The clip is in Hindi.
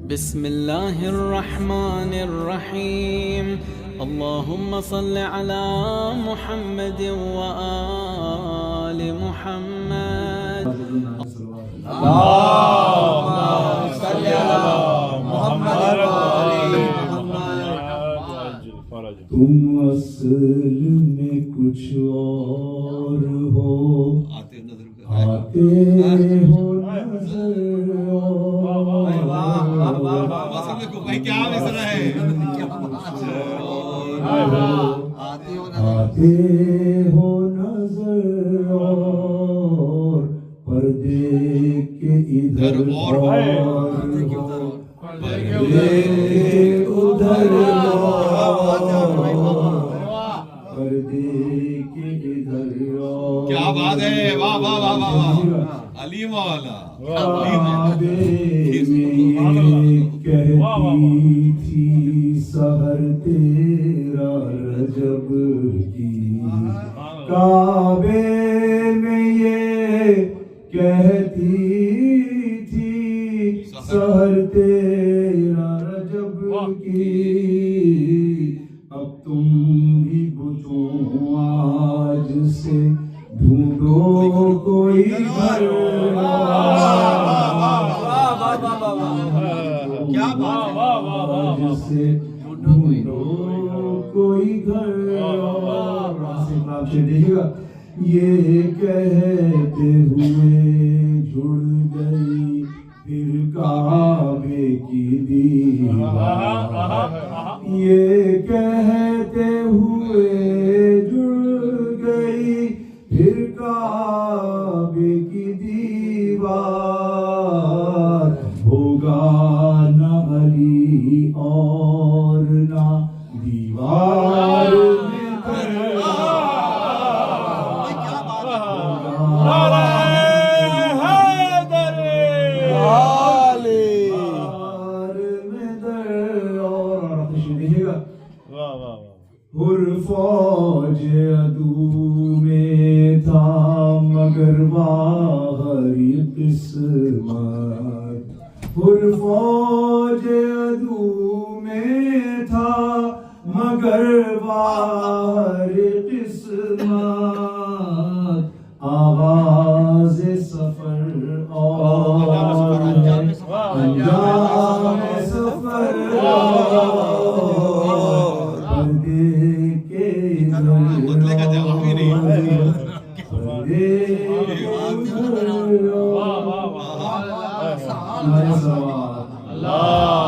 बिस्मिल्लाहिर्रहमानिर्रहीम। अल्लाहुम्मा सल्लि अला मुहम्मद व आलि मुहम्मद। तुम असल में कुछ और हो, आते हो नजर भाई क्या मिसरा है, आते हो नजर और पर्दे के इधर और पर्दे के उधर पर्दे के इधर। क्या बात है, वाह वाह वाह वाह वाह, अली मौला कहती थी सहर तेरा रजब की, काबे में ये कहती थी सहर तेरा रजब की। अब तुम भी बुझो आज से ढूंढो कोई घर, क्या बात से ढूंढो कोई घर। से देखिएगा, ये कहते हुए जुड़ गई फिर काबे की दीवार, ये कहते हुए जुड़ गई फिर काबे की दीवार। होगा न अली और ना दीवार में फौज अदू में था मगर बाहरी किस्मत, फौज अदू में था मगर बाहरी किस्मत। आगाज सफर और अंजाम सफर बदले का जवाब ही नहीं। अल्लाह